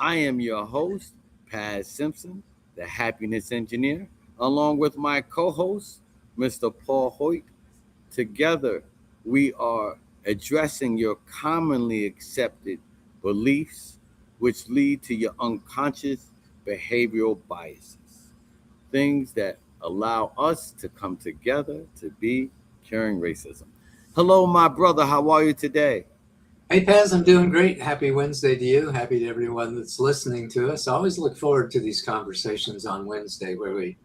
I am your host, Paz Simpson, the happiness engineer, along with my co host, Mr. Paul Hoyt. Together, we are addressing your commonly accepted beliefs, which lead to your unconscious behavioral biases, things that allow us to come together to be curing racism. Hello, my brother. How are you today? Hey Paz, I'm doing great. Happy Wednesday to you. Happy to everyone that's listening to us. I always look forward to these conversations on Wednesday where we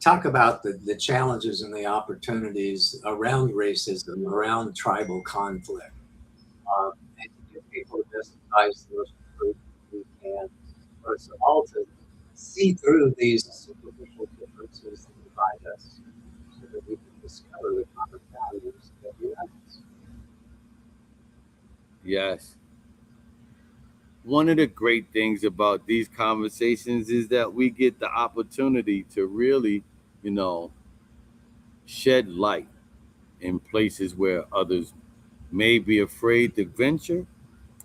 talk about the challenges and the opportunities around racism, around tribal conflict, and to give people the best advice, the most truth we can, for us all to see through these superficial differences that divide us so that we can discover the common values that unite us. Yes. One of the great things about these conversations is that we get the opportunity to really, you know, shed light in places where others may be afraid to venture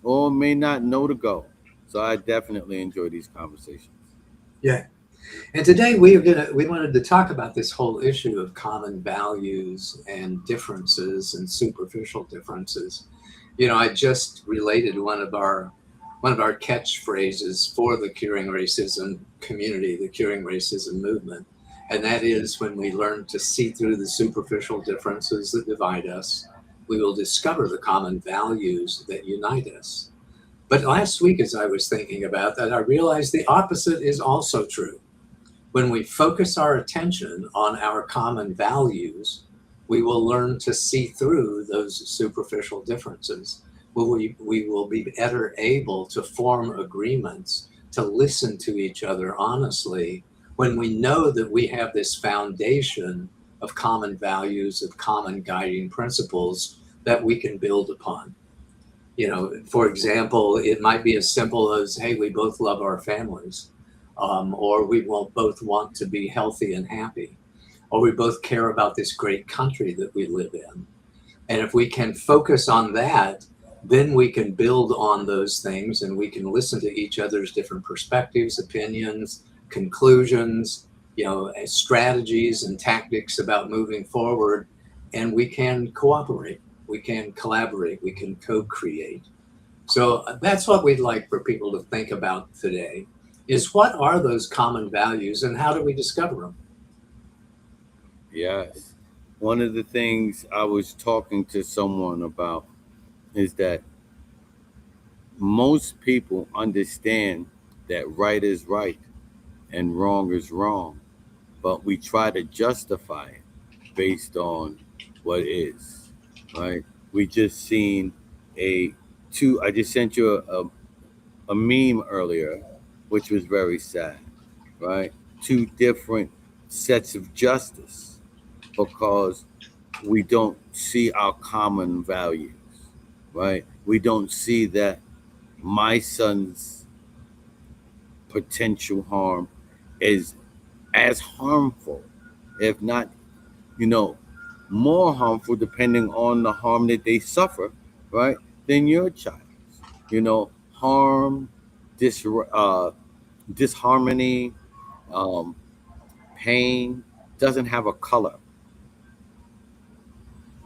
or may not know to go. So I definitely enjoy these conversations. Yeah. And today we wanted to talk about this whole issue of common values and differences and superficial differences. I just related one of our catchphrases for the curing racism community, the curing racism movement. And that is when we learn to see through the superficial differences that divide us, we will discover the common values that unite us. But last week, as I was thinking about that, I realized the opposite is also true. When we focus our attention on our common values, we will learn to see through those superficial differences. We will be better able to form agreements, to listen to each other honestly, when we know that we have this foundation of common values, of common guiding principles that we can build upon. For example, it might be as simple as, hey, we both love our families, or we will both want to be healthy and happy, or we both care about this great country that we live in. And if we can focus on that, then we can build on those things and we can listen to each other's different perspectives, opinions, conclusions, strategies and tactics about moving forward. And we can cooperate, we can collaborate, we can co-create. So that's what we'd like for people to think about today is what are those common values and how do we discover them? Yes. One of the things I was talking to someone about is that most people understand that right is right and wrong is wrong, but we try to justify it based on what is, right? We just seen a I just sent you a meme earlier, which was very sad, right? Two different sets of justice because we don't see our common values, right? We don't see that my son's potential harm is as harmful, if not, you know, more harmful, depending on the harm that they suffer, right, than your child. Harm, dis, disharmony, um, pain doesn't have a color,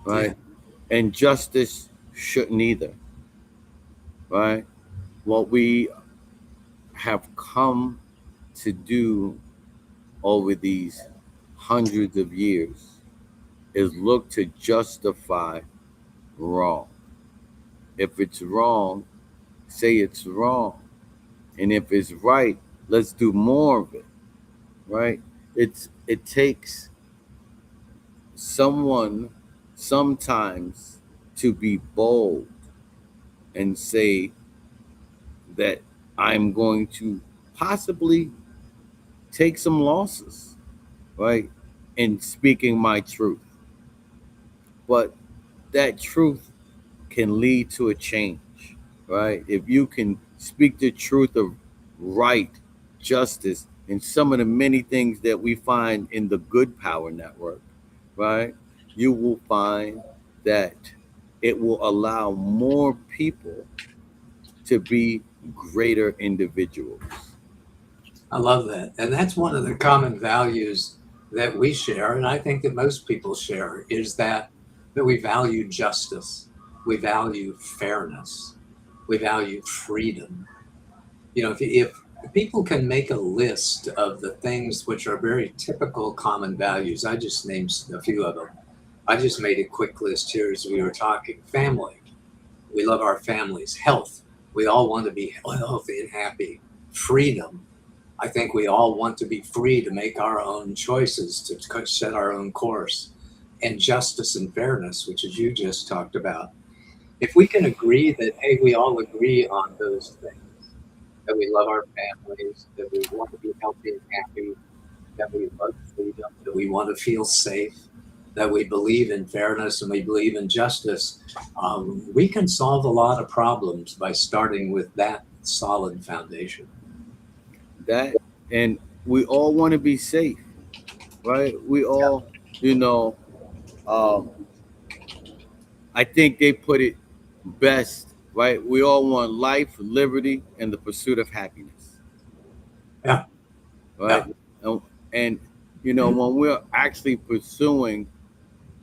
Yeah. right? And justice shouldn't either, right? What we have come to do over these hundreds of years is look to justify wrong. If it's wrong, say it's wrong. And if it's right, let's do more of it, right? It takes someone sometimes to be bold and say that I'm going to possibly take some losses, right? In speaking my truth. But that truth can lead to a change, right? If you can speak the truth of right, justice, and some of the many things that we find in the Good Power Network, right? You will find that it will allow more people to be greater individuals. I love that. And that's one of the common values that we share, and I think that most people share, is that we value justice, we value fairness, we value freedom. You know, if people can make a list of the things which are very typical common values, I just named a few of them. I just made a quick list here as we were talking. Family, we love our families. Health, we all want to be healthy and happy. Freedom, I think we all want to be free to make our own choices, to set our own course. And justice and fairness, which as you just talked about. If we can agree that, hey, we all agree on those things, that we love our families, that we want to be healthy and happy, that we love freedom, that we want to feel safe, that we believe in fairness and we believe in justice, we can solve a lot of problems by starting with that solid foundation. That, and we all want to be safe, right? We Yeah. all, you know, um, I think they put it best, right? We all want life, liberty, and the pursuit of happiness, Yeah. right? Yeah. And when we're actually pursuing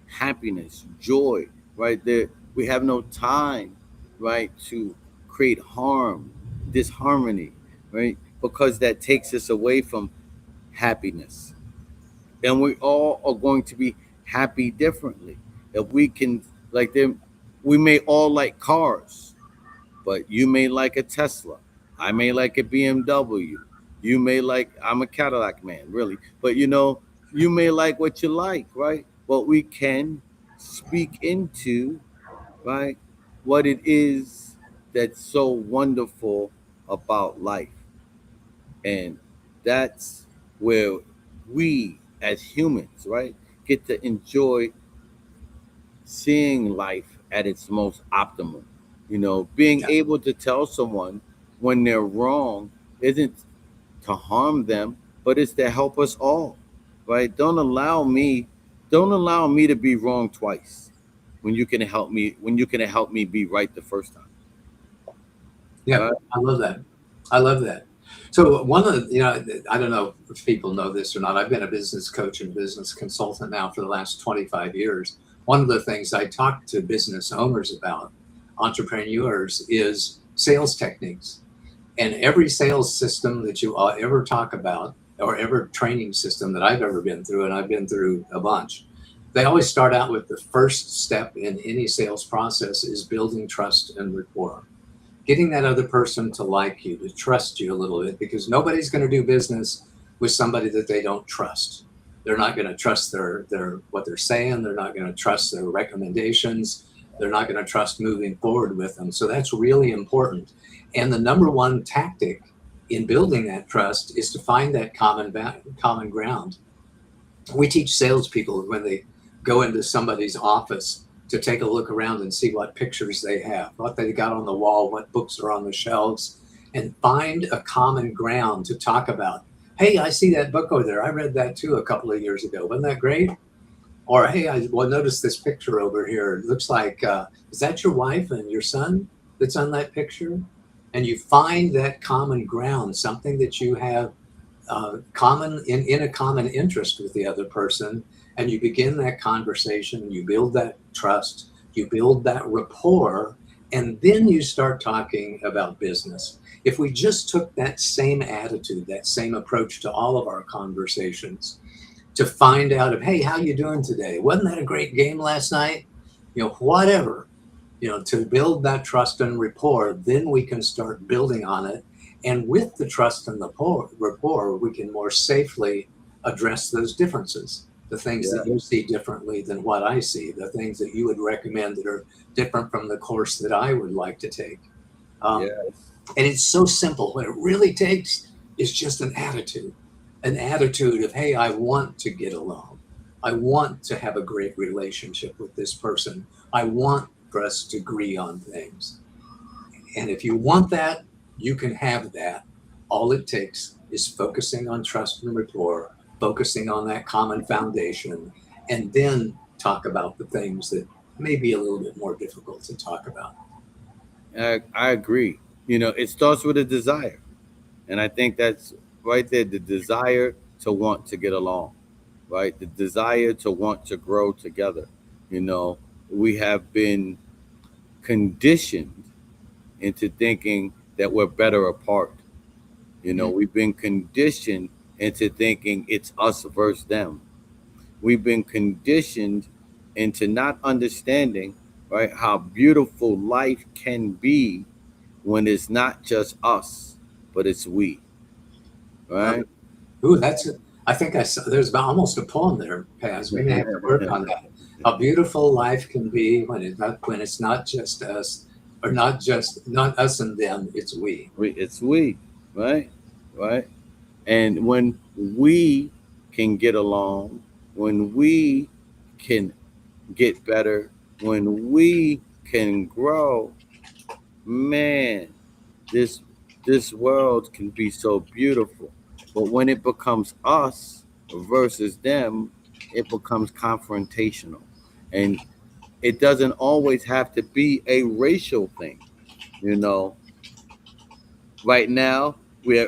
happiness, joy, right? There, we have no time, right, to create harm, disharmony, right? Because that takes us away from happiness. And we all are going to be happy differently. If we can, like them, we may all like cars, but you may like a Tesla. I may like a BMW. You may like, I'm a Cadillac man, really. But you may like what you like, right? But we can speak into, right, what it is that's so wonderful about life. And that's where we as humans, right, get to enjoy seeing life at its most optimal. Being Yeah. able to tell someone when they're wrong isn't to harm them, but it's to help us all. Right? Don't allow me to be wrong twice when you can help me be right the first time. Yeah. Right? I love that. I love that. So one of the, I don't know if people know this or not. I've been a business coach and business consultant now for the last 25 years. One of the things I talk to business owners about, entrepreneurs, is sales techniques. And every sales system that you ever talk about, or ever training system that I've ever been through, and I've been through a bunch, they always start out with the first step in any sales process is building trust and rapport, getting that other person to like you, to trust you a little bit, because nobody's going to do business with somebody that they don't trust. They're not going to trust their what they're saying. They're not going to trust their recommendations. They're not going to trust moving forward with them. So that's really important. And the number one tactic in building that trust is to find that common ground. We teach salespeople when they go into somebody's office to take a look around and see what pictures they have, what they got on the wall, what books are on the shelves, and find a common ground to talk about. Hey, I see that book over there. I read that too a couple of years ago. Wasn't that great? Or hey, noticed this picture over here. It looks like is that your wife and your son that's on that picture? And you find that common ground, something that you have common in a common interest with the other person, and you begin that conversation, you build that trust, you build that rapport, and then you start talking about business. If we just took that same attitude, that same approach to all of our conversations, to find out of, hey, how you doing today, wasn't that a great game last night, whatever, to build that trust and rapport, then we can start building on it. And with the trust and the rapport, we can more safely address those differences, the things that Yeah. you see differently than what I see, the things that you would recommend that are different from the course that I would like to take. Um, Yeah. and it's so simple. What it really takes is just an attitude of, hey, I want to get along. I want to have a great relationship with this person. I want for us to agree on things. And if you want that, you can have that. All it takes is focusing on trust and rapport, focusing on that common foundation, and then talk about the things that may be a little bit more difficult to talk about. I agree. It starts with a desire. And I think that's right there, the desire to want to get along, right? The desire to want to grow together. You know, we have been conditioned into thinking that we're better apart. Mm. We've been conditioned into thinking it's us versus them. We've been conditioned into not understanding, right, how beautiful life can be when it's not just us, but it's we, Well, right? ooh, I think I saw, there's about almost a poem there, Paz. We may have to work on that. How beautiful life can be when it's not just us, or not us and them. It's we. It's we, right? Right? And when we can get along, when we can get better, when we can grow, man, this this world can be so beautiful. But when it becomes us versus them, it becomes confrontational. And it doesn't always have to be a racial thing. You know, right now we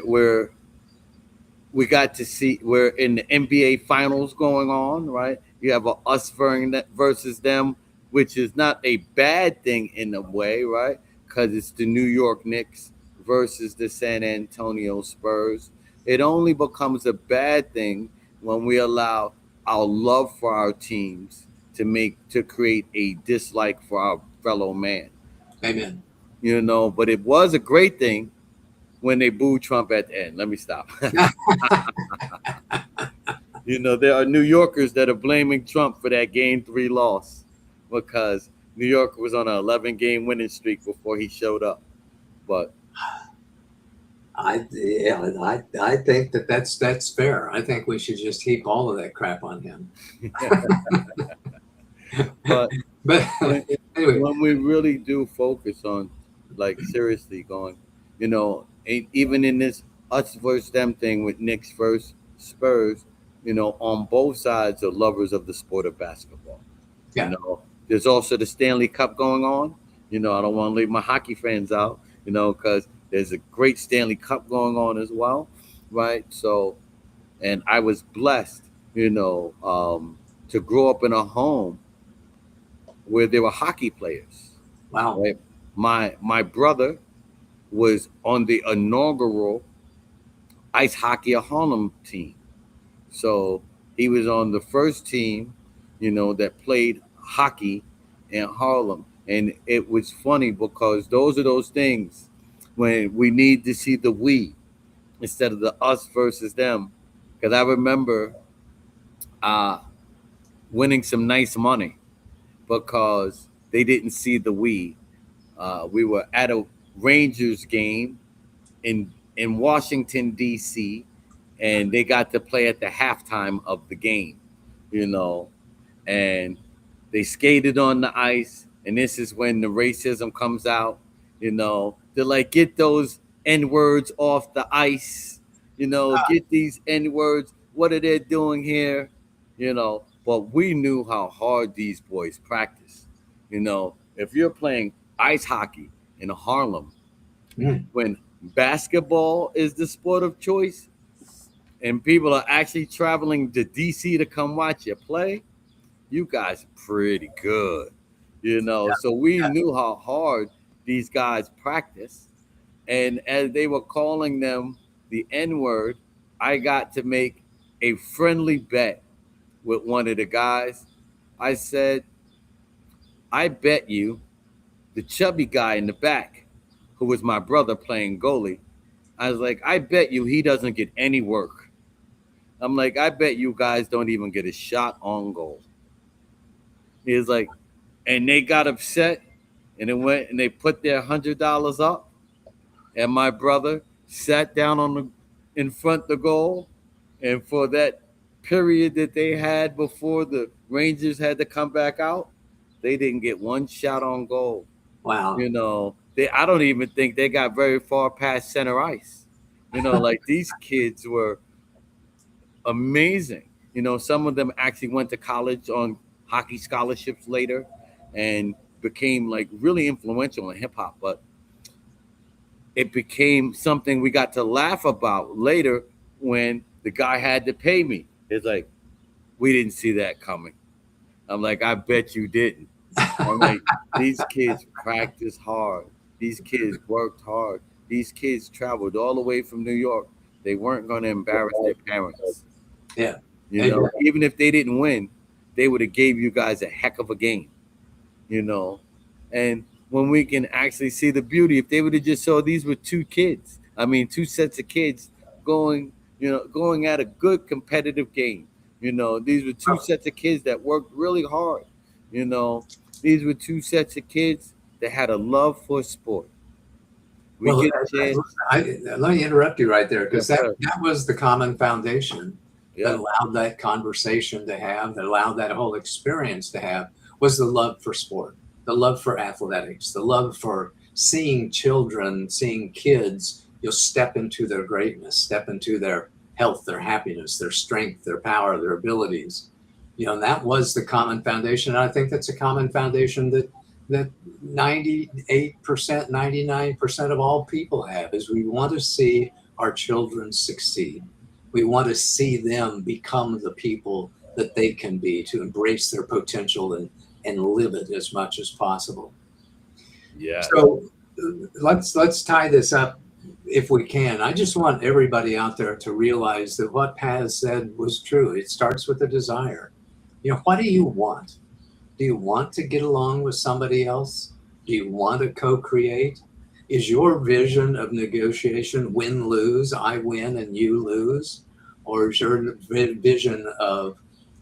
got to see we're in the NBA finals going on, right? You have a us versus them, which is not a bad thing in a way, right? Because it's the New York Knicks versus the San Antonio Spurs. It only becomes a bad thing when we allow our love for our teams to create a dislike for our fellow man. Amen. But it was a great thing when they booed Trump at the end. Let me stop. There are New Yorkers that are blaming Trump for that game 3 loss because New York was on an 11-game winning streak before he showed up. But I think that's fair. I think we should just heap all of that crap on him. but But when anyway, when we really do focus on, like, seriously going, even in this us versus them thing with Knicks versus Spurs, on both sides are lovers of the sport of basketball. You yeah, know, there's also the Stanley Cup going on. I don't want to leave my hockey fans out. Because there's a great Stanley Cup going on as well, right? So, and I was blessed, to grow up in a home where there were hockey players, wow, right? My brother was on the inaugural ice hockey of Harlem team. So he was on the first team, that played hockey in Harlem. And it was funny because those are those things when we need to see the we instead of the us versus them. Because I remember uh, winning some nice money because they didn't see the we. We were at a Rangers game in Washington D.C. and they got to play at the halftime of the game, you know, and they skated on the ice. And this is when the racism comes out. They're like, get those N words off the ice. Get these N words. What are they doing here? But we knew how hard these boys practice. If you're playing ice hockey in Harlem, mm, when basketball is the sport of choice and people are actually traveling to DC to come watch you play, you guys are pretty good. So we knew how hard these guys practice. And as they were calling them the N word, I got to make a friendly bet with one of the guys. I said, I bet you the chubby guy in the back, who was my brother playing goalie, I was like, I bet you he doesn't get any work. I'm like, I bet you guys don't even get a shot on goal. He was like, and they got upset and it went and they put their $100 up. And my brother sat down in front of the goal. And for that period that they had before the Rangers had to come back out, they didn't get one shot on goal. wow, I don't even think they got very far past center ice. Like these kids were amazing. Some of them actually went to college on hockey scholarships later and became like really influential in hip hop. But it became something we got to laugh about later when the guy had to pay me. It's like, we didn't see that coming. I'm like, I bet you didn't. I'm like, these kids practiced hard. These kids worked hard. These kids traveled all the way from New York. They weren't going to embarrass their parents. Yeah. You And know, even if they didn't win, they would have gave you guys a heck of a game. You know, and when we can actually see the beauty, if they would have just saw these were two kids, I mean, two sets of kids going, going at a good competitive game. These were two sets of kids that worked really hard. You know, these were two sets of kids that had a love for sport. We well, get a chance. let me interrupt you right there, because Yes, that sir. that was the common foundation that Yeah. allowed that conversation to have, that allowed that whole experience to have, was the love for sport, the love for athletics, the love for seeing children, seeing kids, step into their greatness, step into their health, their happiness, their strength, their power, their abilities. And that was the common foundation. And I think that's a common foundation that 98%, 99% of all people have, is we want to see our children succeed. We want to see them become the people that they can be, to embrace their potential and live it as much as possible. Yeah. So let's tie this up if we can. I just want everybody out there to realize that what Paz said was true. It starts with a desire. What do you want? Do you want to get along with somebody else? Do you want to co-create? Is your vision of negotiation win-lose, I win and you lose? Or is your vision of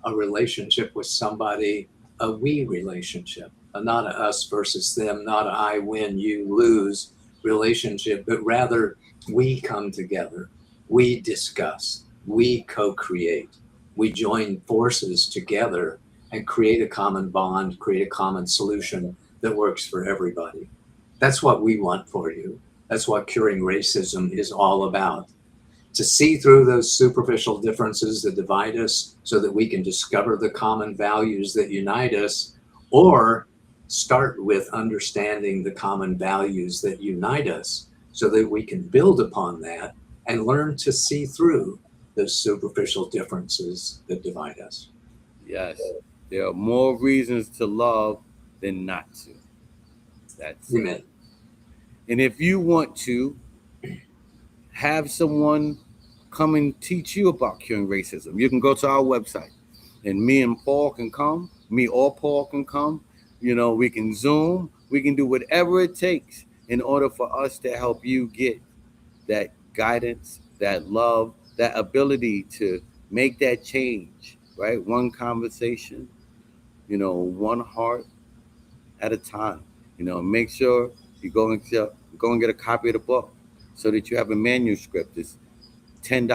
a relationship with somebody a we relationship, not a us versus them, not a I win, you lose relationship, but rather we come together, we discuss, we co-create, we join forces together and create a common bond, create a common solution that works for everybody. That's what we want for you. That's what Curing Racism is all about. To see through those superficial differences that divide us so that we can discover the common values that unite us, or start with understanding the common values that unite us so that we can build upon that and learn to see through those superficial differences that divide us. Yes. There are more reasons to love than not to. That's it. Amen. And if you want to have someone come and teach you about curing racism, you can go to our website, and me and Paul can come. Me or Paul can come. We can Zoom. We can do whatever it takes in order for us to help you get that guidance, that love, that ability to make that change, right? One conversation, one heart at a time. Make sure you go and get a copy of the book so that you have a manuscript. It's $10.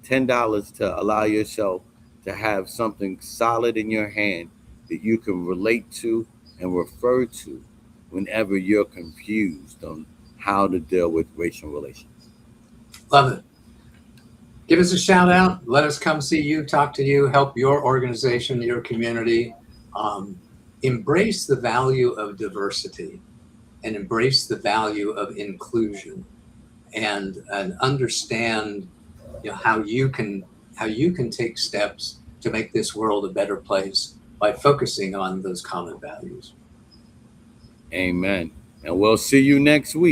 $10 to allow yourself to have something solid in your hand that you can relate to and refer to whenever you're confused on how to deal with racial relations. Love it. Give us a shout out. Let us come see you, talk to you, help your organization, your community. Embrace the value of diversity and embrace the value of inclusion, and understand how you can take steps to make this world a better place by focusing on those common values. Amen. And we'll see you next week.